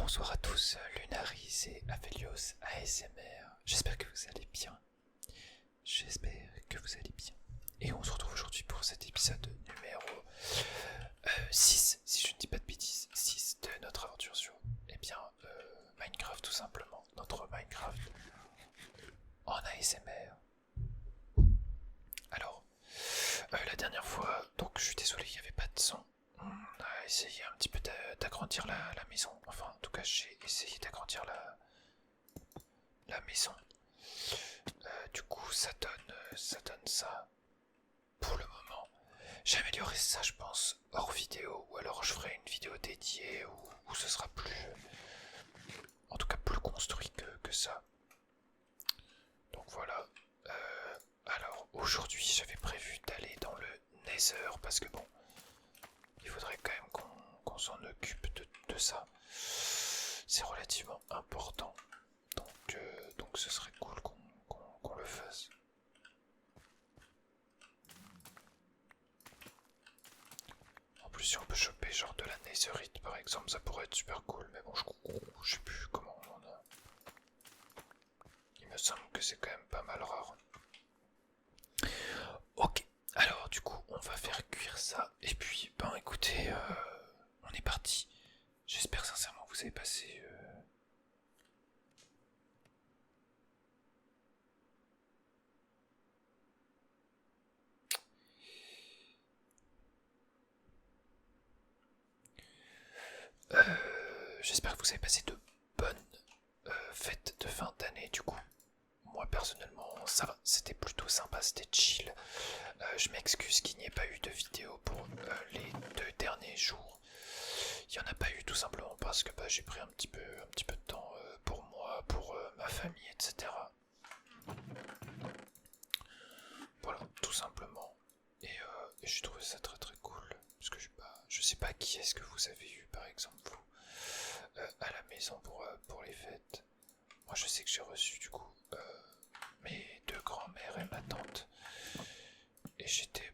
Bonsoir à tous, Lunaris et Aphelios ASMR. J'espère que vous allez bien. J'espère que vous allez bien. Et on se retrouve aujourd'hui pour cet épisode numéro 6, si je ne dis pas de bêtises, 6 de notre aventure sur Minecraft tout simplement. Notre Minecraft en ASMR. Alors, la dernière fois, donc je suis désolé, il n'y avait pas de son. On a essayé un petit peu d'agrandir la maison. Enfin, en tout cas, j'ai essayé d'agrandir la maison. Du coup, ça donne ça pour le moment. J'ai amélioré ça, je pense, hors vidéo. Ou alors je ferai une vidéo dédiée où ce sera plus... En tout cas, plus construit que ça. Donc voilà. Alors, aujourd'hui, j'avais prévu d'aller dans le Nether parce que bon... Il faudrait quand même qu'on s'en occupe de ça. C'est relativement important. Donc ce serait cool qu'on le fasse. En plus, si on peut choper genre de la netherite par exemple, ça pourrait être super cool. Mais bon, je sais plus comment on en a. Il me semble que c'est quand même pas mal rare. Ok, alors du coup, on va faire cuire ça. Et puis, ben écoutez, on est parti. J'espère sincèrement que vous avez passé... J'espère que vous avez passé de bonnes fêtes de fin d'année du coup. Moi personnellement ça va, c'était plutôt sympa, c'était chill. Je m'excuse qu'il n'y ait pas eu de vidéo pour les 2 derniers jours. Il n'y en a pas eu tout simplement parce que j'ai pris un petit peu de temps pour moi, pour ma famille, etc. Voilà, tout simplement. Et j'ai trouvé ça très très cool. Parce que je sais pas qui est-ce que vous avez eu par exemple vous à la maison pour les fêtes. Moi je sais que j'ai reçu du coup mes 2 grands-mères et ma tante. Et j'étais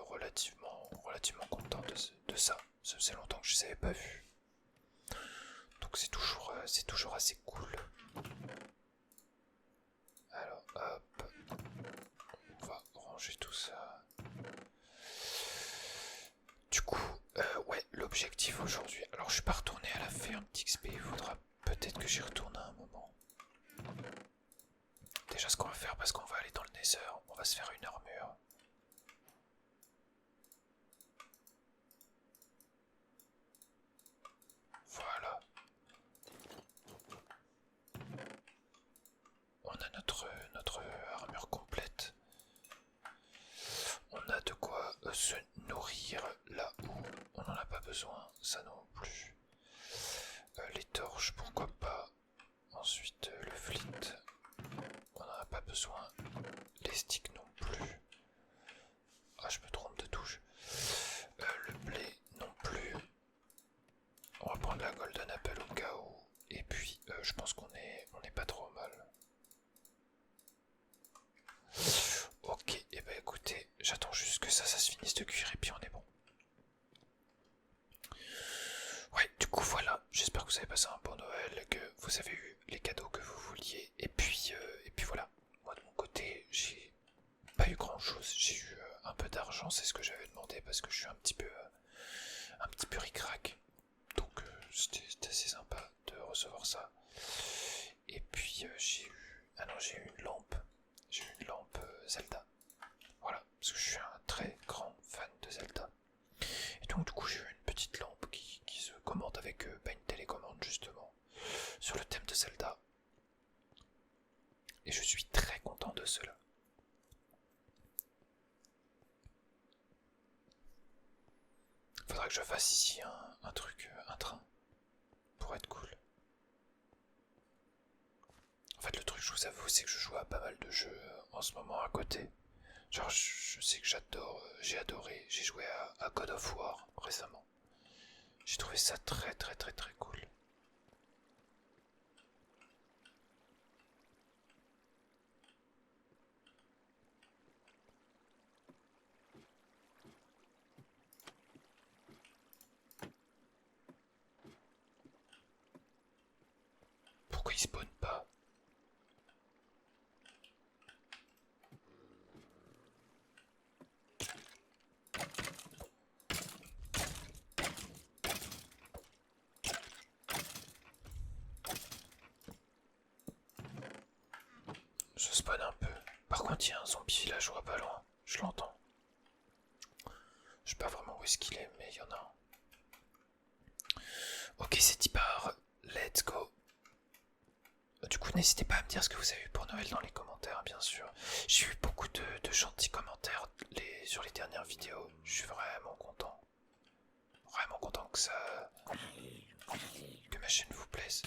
relativement content de ça. Ça faisait longtemps que je ne les avais pas vus. Donc c'est toujours assez cool. Alors hop, on va ranger tout ça. Du coup, ouais, l'objectif aujourd'hui. Alors je suis pas retourné à la ferme d'XP, il faudra peut-être que j'y retourne à un moment. Déjà ce qu'on va faire, parce qu'on va aller dans le Nether, on va se faire une armure. Voilà. On a notre armure complète. On a de quoi se nourrir là où on n'en a pas besoin, ça non plus. Les torches, pourquoi pas. Ensuite, le flint, on n'en a pas besoin. Les sticks non plus. Ah, je me trompe de touche. Le blé non plus. On va prendre la golden apple au cas où. Et puis, je pense qu'on est pas trop mal. Ok, et bah écoutez, j'attends juste que ça se finisse de cuire et puis on est bon. Ouais, du coup voilà, j'espère que vous avez passé un bon Noël, que vous avez eu les cadeaux que vous vouliez, et puis voilà. Moi de mon côté, j'ai pas eu grand chose, j'ai eu un peu d'argent, c'est ce que j'avais demandé parce que je suis un petit peu ric-rac. Donc c'était assez sympa de recevoir ça. Et puis j'ai eu une lampe. J'ai eu une lampe Zelda. Voilà, parce que je suis un très grand fan de Zelda. Et donc du coup j'ai eu une petite lampe qui se commande avec une télécommande justement sur le thème de Zelda. Et je suis très content de cela. Faudra que je fasse ici un truc, un train, pour être cool. En fait le truc, je vous avoue, c'est que je joue à pas mal de jeux en ce moment à côté. Genre je sais que j'ai adoré, j'ai joué à God of War récemment. J'ai trouvé ça très très très très cool. il spawn pas? Je spawn un peu. Par contre, il y a un zombie villageois pas loin. Je l'entends. Je sais pas vraiment où est-ce qu'il est, mais il y en a un. Ok, c'est 10 bars. Let's go. Du coup, n'hésitez pas à me dire ce que vous avez eu pour Noël dans les commentaires, bien sûr. J'ai eu beaucoup de gentils commentaires sur les dernières vidéos. Je suis vraiment content. Vraiment content que ma chaîne vous plaise.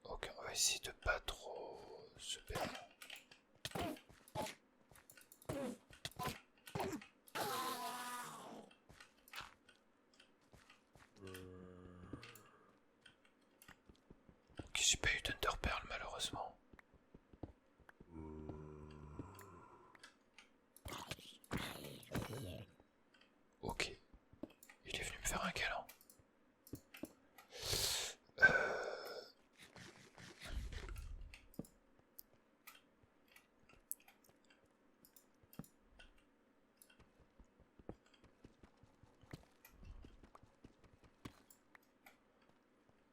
Ok, on va essayer de pas trop se perdre. Ok, j'ai pas eu d'Underpearl malheureusement. Ok, il est venu me faire un câlin.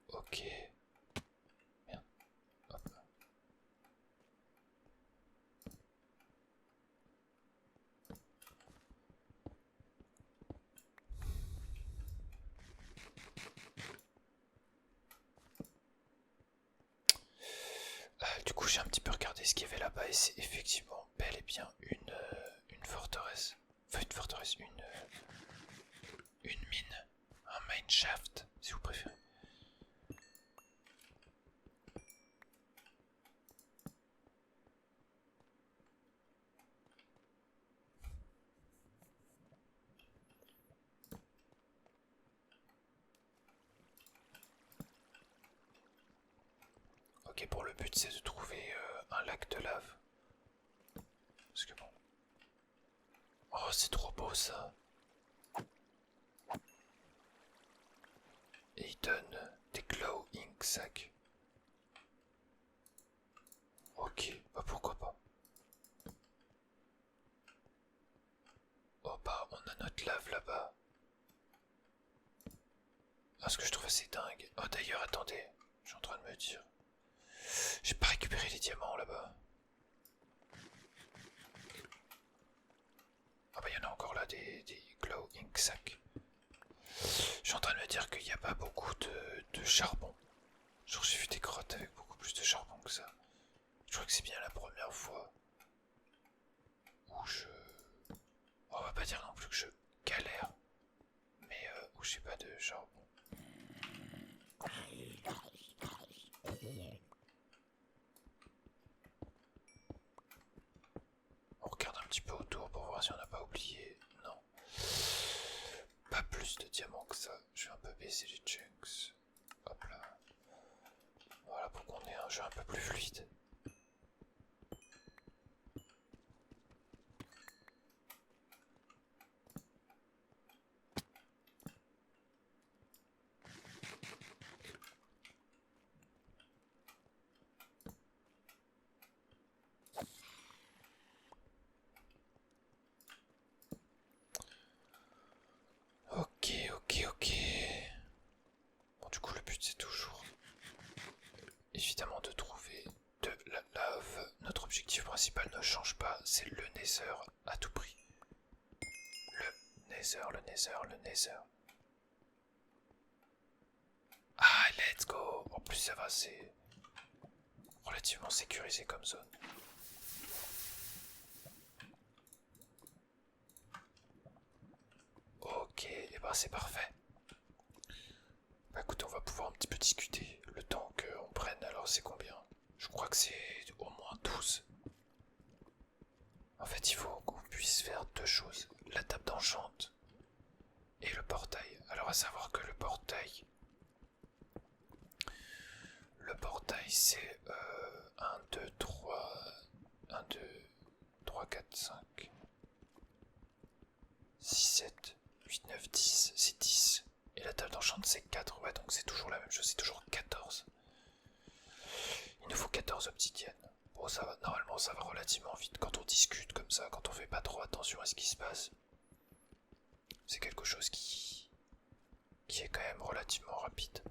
Ok. Merde. Hop. Du coup, j'ai un petit peu regardé ce qu'il y avait là-bas et c'est effectivement bel et bien une forteresse. Enfin, une forteresse, une mine. Un mineshaft, si vous préférez. Ok, pour le but, c'est de trouver un lac de lave. Parce que bon. Oh, c'est trop beau ça. Et il donne des glow ink sacs. Ok, bah pourquoi pas. Oh bah, on a notre lave là-bas. Ah, ce que je trouve assez dingue. Oh d'ailleurs, attendez, je suis en train de me dire. J'ai pas récupéré les diamants là-bas. Ah bah, il y en a encore là, des glow ink sacs. Je suis en train de me dire qu'il n'y a pas beaucoup de charbon. Genre, j'ai vu des grottes avec beaucoup plus de charbon que ça. Je crois que c'est bien la première fois où on va pas dire non plus que je galère, mais où j'ai pas de charbon. On regarde un petit peu autour pour voir si on n'a pas oublié. Non. Pas plus de diamants que ça. Je vais un peu baisser les chunks. Hop là. Voilà pour qu'on ait un jeu un peu plus fluide. Ok, ok, ok. Bon, du coup, le but c'est toujours évidemment de trouver de la lave. Notre objectif principal ne change pas, c'est le nether à tout prix. Le nether, le nether, le nether. Ah, let's go. En plus, ça va, c'est relativement sécurisé comme zone. Ok, et ben c'est parfait. Bah écoute, on va pouvoir un petit peu discuter le temps qu'on prenne. Alors c'est combien? Je crois que c'est au moins 12. En fait, il faut qu'on puisse faire deux choses. La table d'enchante et le portail. Alors à savoir que le portail c'est 1, 2, 3, 1, 2, 3, 4, 5, 6, 7, 8, 9, 10. C'est 10. Et la table d'enchant c'est 4. Ouais, donc c'est toujours la même chose, c'est toujours 14. Il nous faut 14 obsidiennes. Bon, ça va, normalement ça va relativement vite quand on discute comme ça, quand on fait pas trop attention à ce qui se passe. C'est quelque chose qui est quand même relativement rapide.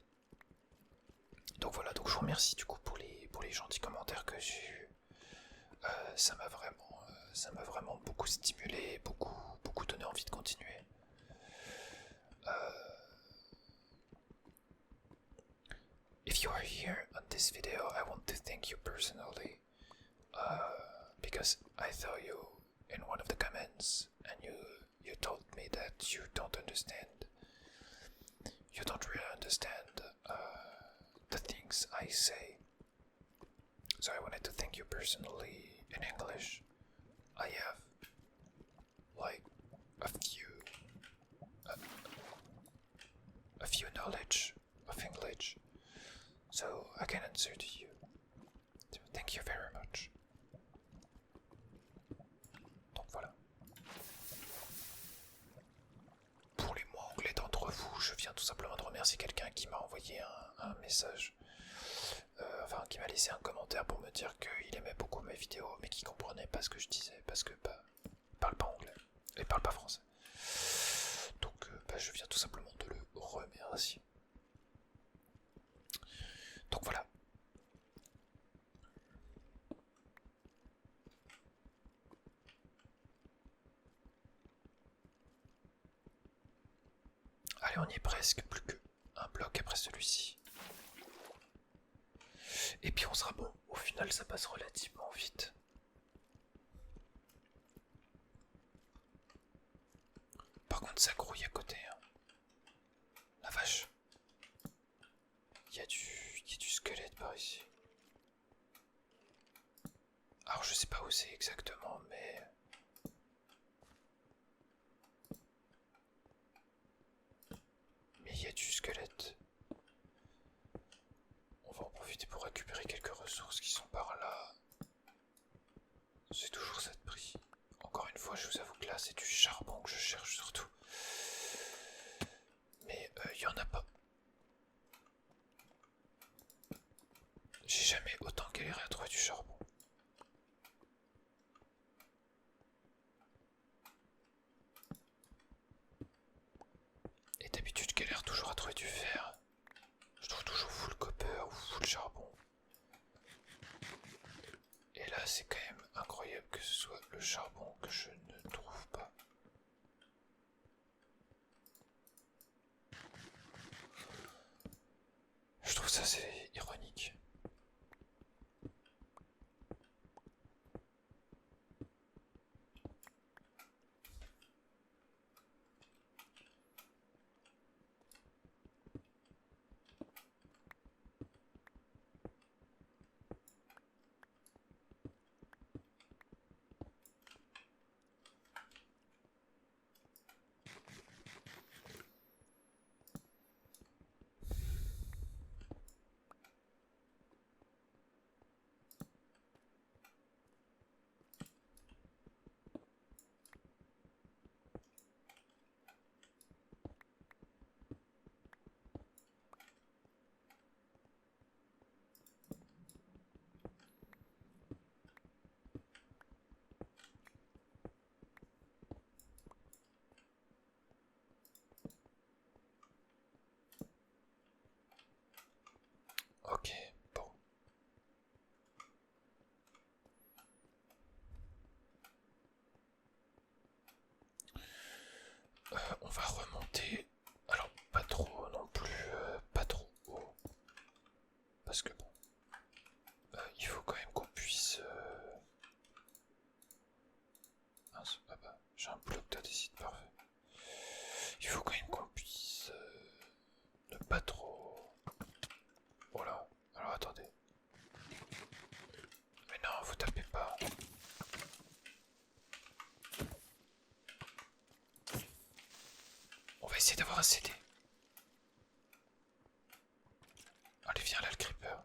Donc voilà, donc je vous remercie du coup pour les gentils commentaires que j'ai eus. Ça m'a vraiment beaucoup stimulé, beaucoup donné envie de continuer. If you are here on this video, I want to thank you personally, because I saw you in one of the comments and you told me that you don't understand. You don't really understand the things I say. So I wanted to thank you personally in English. I have like a few knowledge of English, so I can answer to you. So thank you very much. Donc voilà. Pour les mots anglais d'entre vous, je viens tout simplement de remercier quelqu'un qui m'a envoyé un message. Enfin, qui m'a laissé un commentaire pour me dire qu'il aimait beaucoup mes vidéos, mais qu'il comprenait pas ce que je disais, parce que il parle pas anglais, et parle pas français. Donc je viens tout simplement de le remercier. Donc voilà. Allez, on y est presque, plus qu'un bloc après celui-ci. Et puis on sera bon. Au final, ça passe relativement vite. Par contre, ça grouille à côté. Hein. La vache. Il y a du squelette par ici. Alors, je sais pas où c'est exactement, mais... il y a du squelette. On va en profiter pour récupérer quelques ressources qui sont par là. C'est toujours cette prix. Encore une fois, je vous avoue que là, c'est du charbon que je cherche surtout. Mais il y en a pas. J'ai jamais autant galéré à trouver du charbon. Et d'habitude, je galère toujours à trouver du fer. Je trouve toujours full copper ou full charbon. Et là, c'est quand même incroyable que ce soit le charbon que je ne trouve pas. Je trouve ça c'est ironique. Ok, bon. On va remonter. Alors, pas trop non plus, pas trop haut. Parce que bon, il faut quand même qu'on puisse... Mince, ah bah, j'ai un bloc d'andésite, parfait. Il faut quand même qu'on puisse ne pas trop... Voilà, alors attendez. Mais non, vous tapez pas. On va essayer d'avoir un CD. Allez, viens là, le creeper.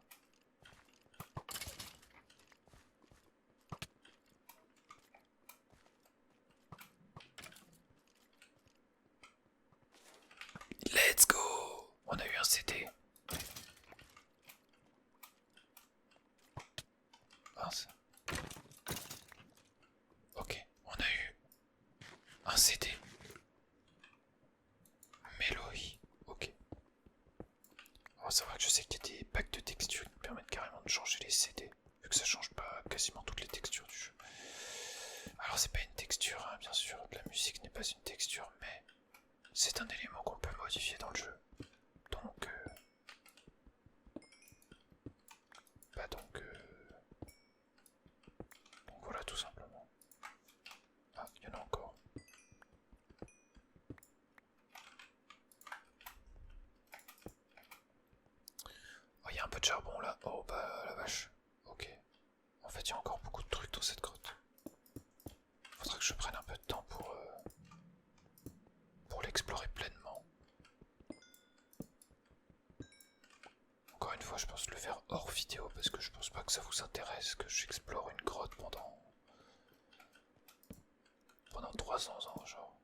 je sais qu'il y a des packs de textures qui me permettent carrément de changer les CD, vu que ça change pas quasiment toutes les textures du jeu. Alors c'est pas une texture, hein, bien sûr, la musique n'est pas une texture, mais c'est un élément qu'on peut modifier dans le jeu. Donc, donc voilà tout simplement. Ah, il y en a encore. Oh, il y a un peu de charbon là. Oh bah la vache. Ok. En fait, il y a encore beaucoup de trucs dans cette grotte. Faudra que je prenne un peu de temps pour l'explorer pleinement. Encore une fois, je pense le faire hors vidéo parce que je pense pas que ça vous intéresse que j'explore une grotte pendant 300 ans, genre.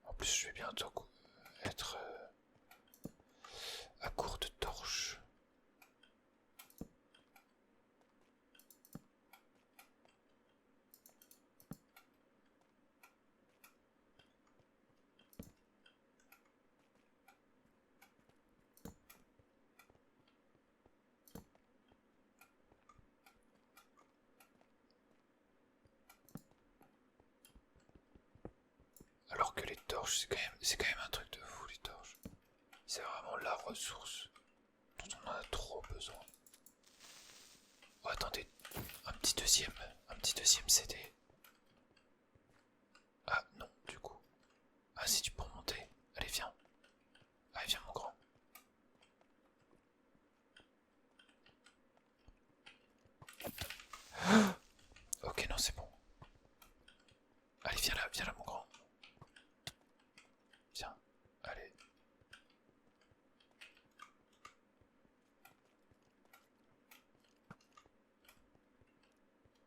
En plus, je vais bientôt être à court de torches. Alors que les torches, c'est quand même un truc de fou, les torches. C'est vraiment la ressource dont on en a trop besoin. Oh, attendez, un petit deuxième CD. Ah non, du coup. Ah si tu peux remonter. Allez, viens. Allez, viens mon grand. Ok, non, c'est bon. Allez, viens là mon grand. Viens, allez.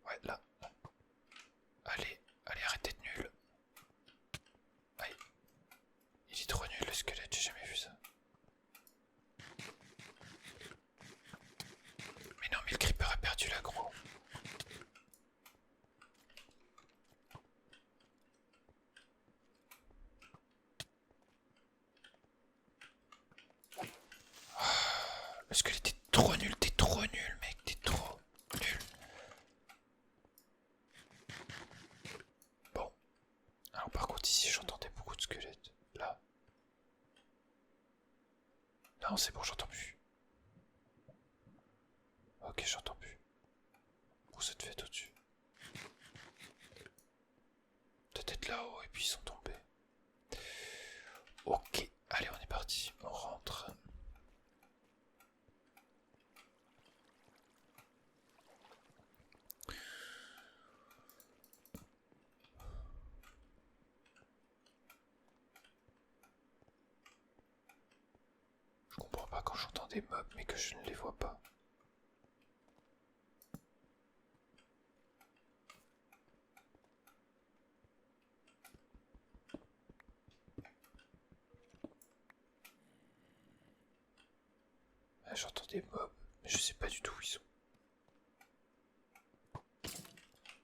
Ouais, là. Allez, arrête d'être nul. Aïe. Il est trop nul le squelette, j'ai jamais vu ça. Mais non, mais le creeper a perdu l'aggro. Le squelette est trop nul, t'es trop nul mec, t'es trop nul. Bon. Alors par contre ici j'entendais beaucoup de squelettes. Là. Non c'est bon, j'entends plus. Ok, j'entends plus. Où ça te fait au-dessus? Peut-être là-haut et puis ils sont tombés. Ok, allez on est parti, on rentre. Je comprends pas quand j'entends des mobs mais que je ne les vois pas. J'entends des mobs, mais je sais pas du tout où ils sont.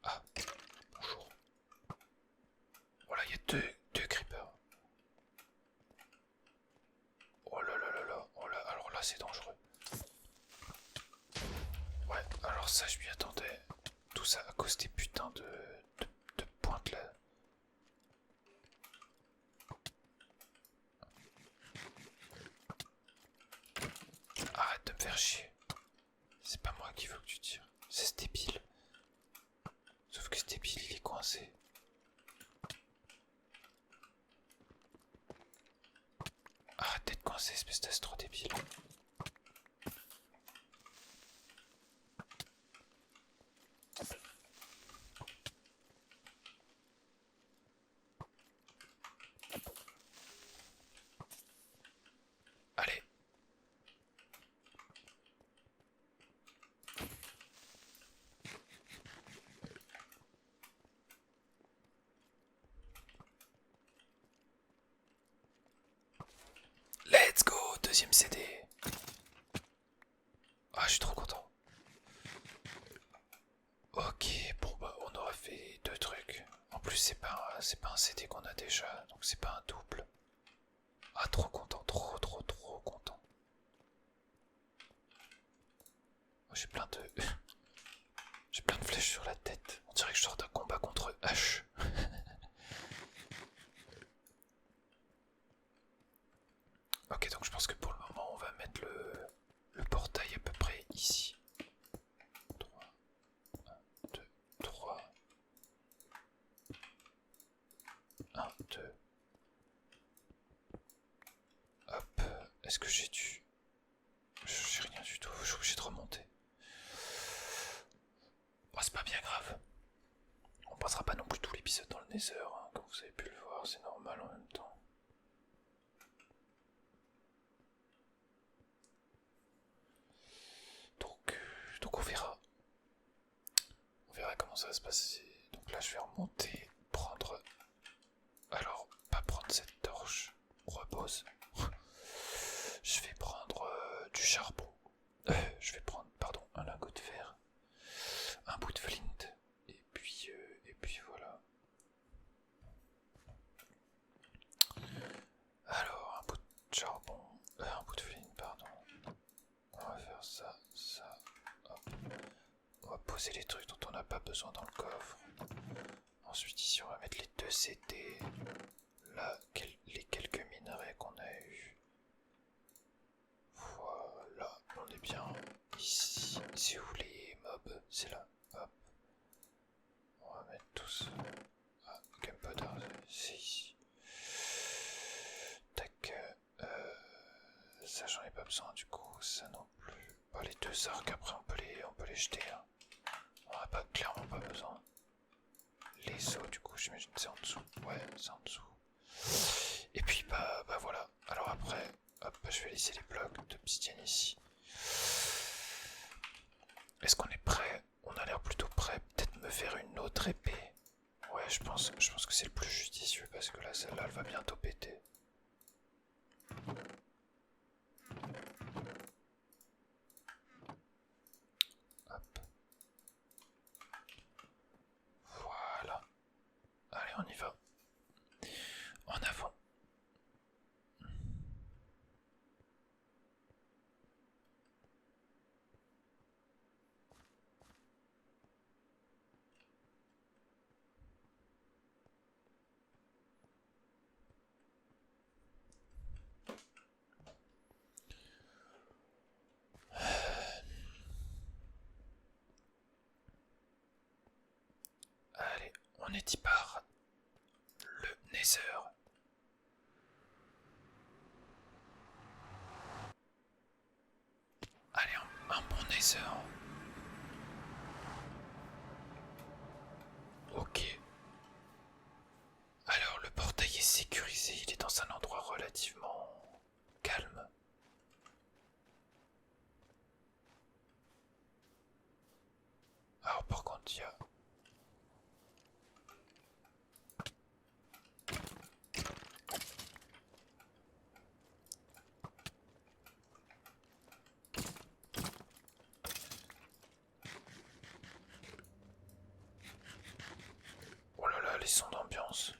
Ah, bonjour. Voilà, il y a deux creepers. Oh là là là là, oh là, alors là c'est dangereux. Ouais, alors ça je m'y attendais. Tout ça à cause des putains de pointes là. Arrête de me faire chier. C'est pas moi qui veux que tu tires. C'est ce débile. Sauf que ce débile il est coincé. Arrête d'être coincé, espèce d'astro débile. Allez. Let's go, deuxième CD. Ah, je suis trop content. Ok, bon bah on aura fait deux trucs. En plus c'est pas c'est pas un CD qu'on a déjà, donc c'est pas un double. Ah, trop content, trop content. Oh, j'ai plein de... j'ai plein de flèches sur la tête. On dirait que je sors d'un combat contre H. Ok, donc je pense que pour le moment, on va mettre le portail à peu près ici. 3, 1, 2, 3. 1, 2. Hop. Est-ce que j'ai dû... J'ai rien du tout, je suis obligé de remonter. Bon, c'est pas bien grave. On passera pas non plus tout l'épisode dans le Nether, hein, comme vous avez pu le voir, c'est normal en même temps. Donc on verra. On verra comment ça va se passer. Donc là je vais remonter, prendre... Alors, pas prendre cette torche. Repose. Je vais prendre du charbon. Je vais prendre, pardon, un lingot de fer. Un bout de flint. Et puis voilà. Alors, un bout de charbon. Un bout de flint, pardon. On va faire ça, ça. Hop. On va poser les trucs dont on n'a pas besoin dans le coffre. Ensuite ici on va mettre les 2 CD. Là, les quelques minerais qu'on a eu. Voilà, on est bien ici. C'est où les mobs? C'est là. Hop. On va mettre tous. Ah, Gunpowder, c'est ici. Tac. Ça j'en ai pas besoin du coup, ça non plus. Bah, les 2 arcs après on peut les jeter. Hein. On n'a pas clairement pas besoin. Les os du coup j'imagine c'est en dessous. Ouais, c'est en dessous. Et puis bah voilà. Alors après, hop, je vais laisser les blocs d'obsidienne ici. Est-ce qu'on est prêt? On a l'air plutôt prêt. Peut-être me faire une autre épée. Ouais, je pense que c'est le plus judicieux parce que là, celle-là, elle va bientôt péter. Hop. Voilà. Allez, on y va. En avant. Allez, on est y par le Nether. Allez, un bon Nether. Ok. Alors, le portail est sécurisé, il est dans un endroit relativement calme. Alors, par contre, il y a... Oh là là, les sons d'ambiance.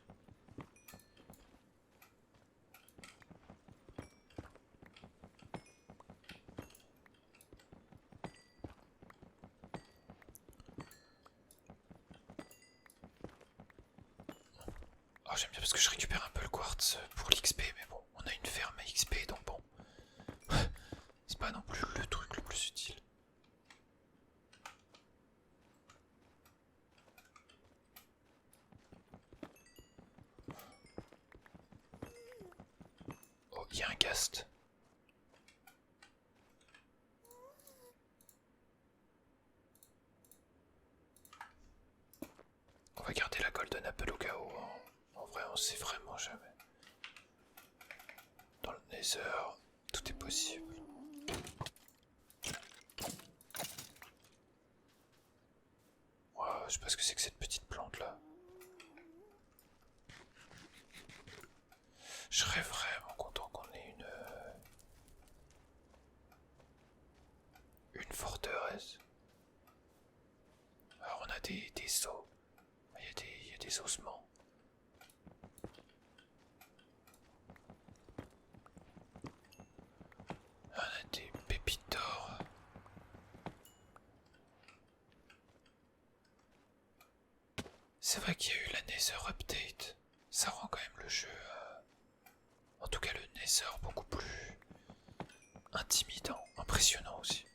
Oh, j'aime bien parce que je récupère un peu le quartz pour l'XP, mais bon, on a une ferme à XP, donc bon. C'est pas non plus le truc le plus utile. Oh, il y a un ghast. On va garder la golden apple au cas où. Hein. En vrai, on sait vraiment jamais. Dans le Nether, tout est possible. Wow, je sais pas ce que c'est que cette petite plante là. Je serais vraiment content qu'on ait une forteresse. Alors on a des os. Il y a des ossements. C'est vrai qu'il y a eu la Nether Update. Ça rend quand même le jeu, en tout cas le Nether, beaucoup plus intimidant, impressionnant aussi.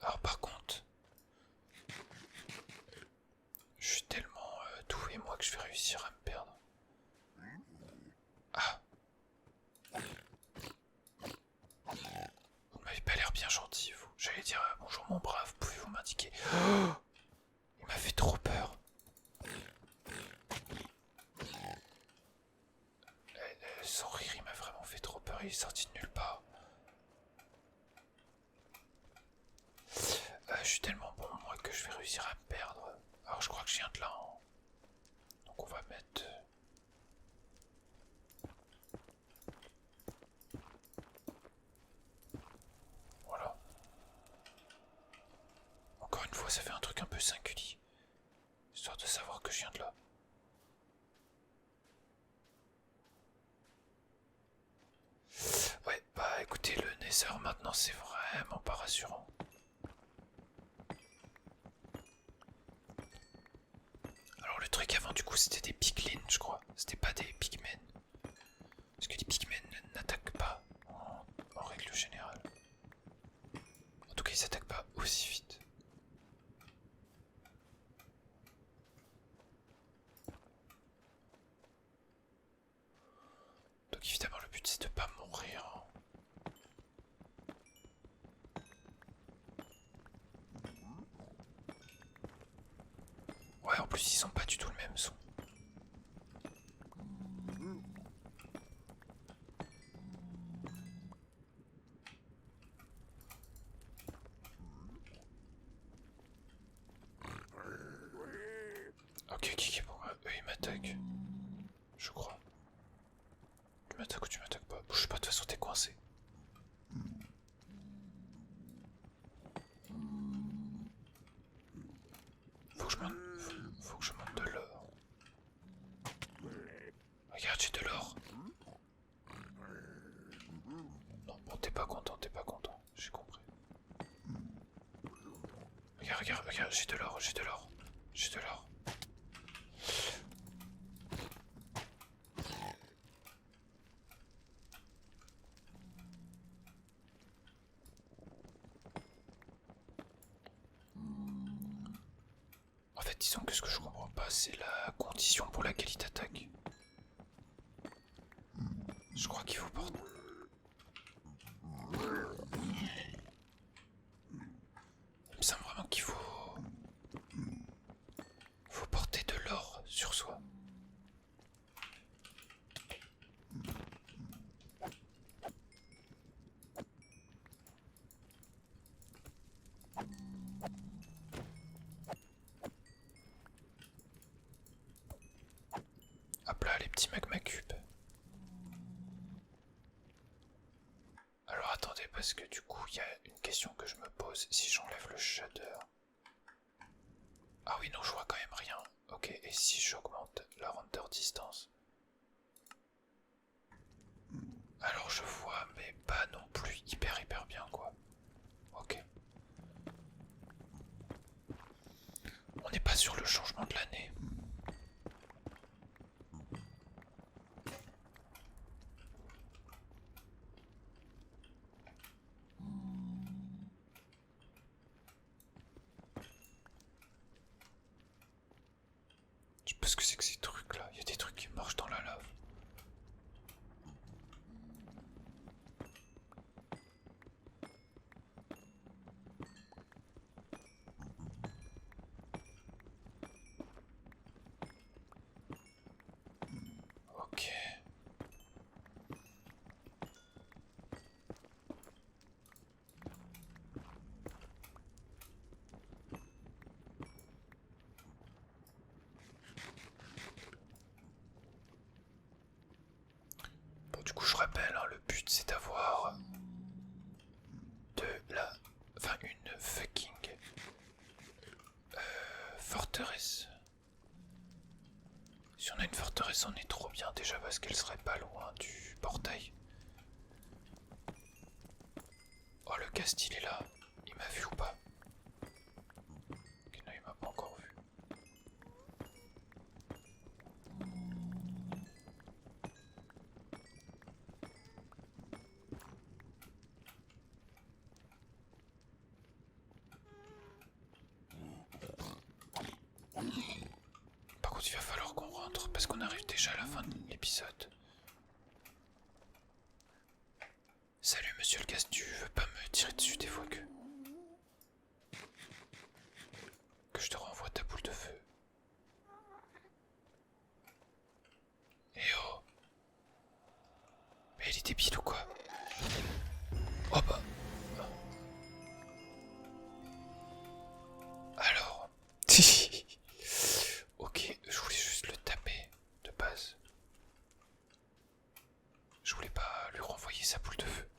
Alors par contre, je suis tellement doué moi que je vais réussir à me perdre. Ah, vous m'avez pas l'air bien gentil vous. J'allais dire bonjour mon brave, pouvez-vous m'indiquer? Oh, il m'a fait trop peur. Son rire il m'a vraiment fait trop peur, il est sorti de nulle part. Je suis tellement bon moi que je vais réussir à me perdre. Alors je crois que je viens de là. Hein. Donc on va mettre... Voilà. Encore une fois ça fait un truc un peu singulier. Histoire de savoir que je viens de là. Ouais, bah écoutez, le Nether maintenant c'est vraiment pas rassurant. Alors le truc avant du coup c'était des piglins je crois, c'était pas des pigmen. Parce que les pigmen n'attaquent pas en règle générale. En tout cas ils s'attaquent pas aussi vite. Donc évidemment le but c'est de pas mourir. Ouais en plus ils ont pas du tout le même son. Ok, bon, eux ils m'attaquent. Je crois. Tu m'attaques ou tu m'attaques pas? Je sais pas, de toute façon t'es coincé. Faut que je monte de l'or. Regarde, j'ai de l'or. Non, bon, t'es pas content, j'ai compris. Regarde, j'ai de l'or. En fait, disons que ce que je comprends pas, c'est la condition pour laquelle il t'attaque. Je crois qu'il faut porter... Il me semble vraiment qu'il faut porter de l'or sur soi. Hop là, les petits magma cubes. Alors attendez, parce que du coup, il y a une question que je me pose. Si j'enlève le shader... Ah oui, non, je vois quand même rien. Ok, et si j'augmente la render distance? Alors je vois, mais pas non plus hyper bien, quoi. Ok. On n'est pas sur le changement de l'année. Je sais pas ce que c'est que ces trucs là, il y a des trucs qui marchent dans la lave. Ok. Bon, du coup, je rappelle, hein, le but c'est d'avoir une fucking c'en est trop bien déjà parce qu'elle serait pas loin du portail. Oh, le cast il est là. Il m'a vu ou pas? Ok, non, il m'a pas encore vu. Par contre, il va falloir qu'on rentre parce qu'on arrive déjà à la fin de l'épisode. Salut monsieur le cast, tu veux pas me tirer dessus des fois que je te renvoie ta boule de feu? Eh oh! Mais il est débile ou quoi? Oh bah! Alors... Ok, je voulais juste le taper de base. Je voulais pas lui renvoyer sa boule de feu.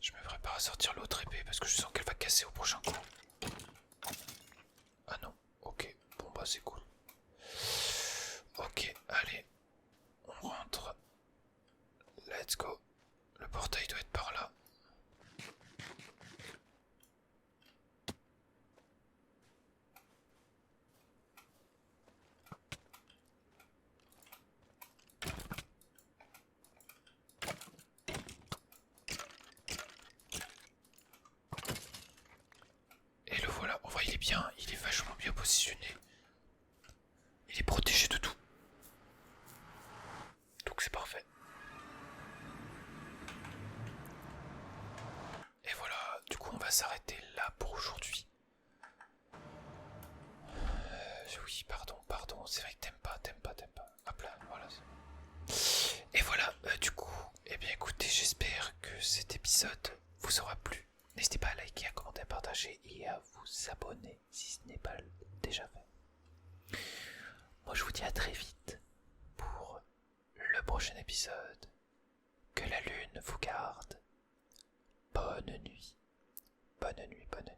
Je me prépare à sortir l'autre épée parce que je sens qu'elle va casser au prochain coup. Ah non, ok, bon bah c'est cool. Ok, allez, on rentre. Let's go. Le portail doit être par là. Et le voilà, on voit il est bien, il est vachement bien positionné. Il est protégé de tout. Donc c'est parfait. Et voilà, du coup on va s'arrêter là pour aujourd'hui. Oui, pardon, c'est vrai que t'aimes pas. Hop là, voilà. Et voilà, du coup, eh bien écoutez, j'espère que cet épisode vous aura plu. N'hésitez pas à liker, à commenter, à partager et à vous abonner si ce n'est pas déjà fait. Moi je vous dis à très vite pour le prochain épisode. Que la lune vous garde. Bonne nuit. Bonne nuit, bonne nuit.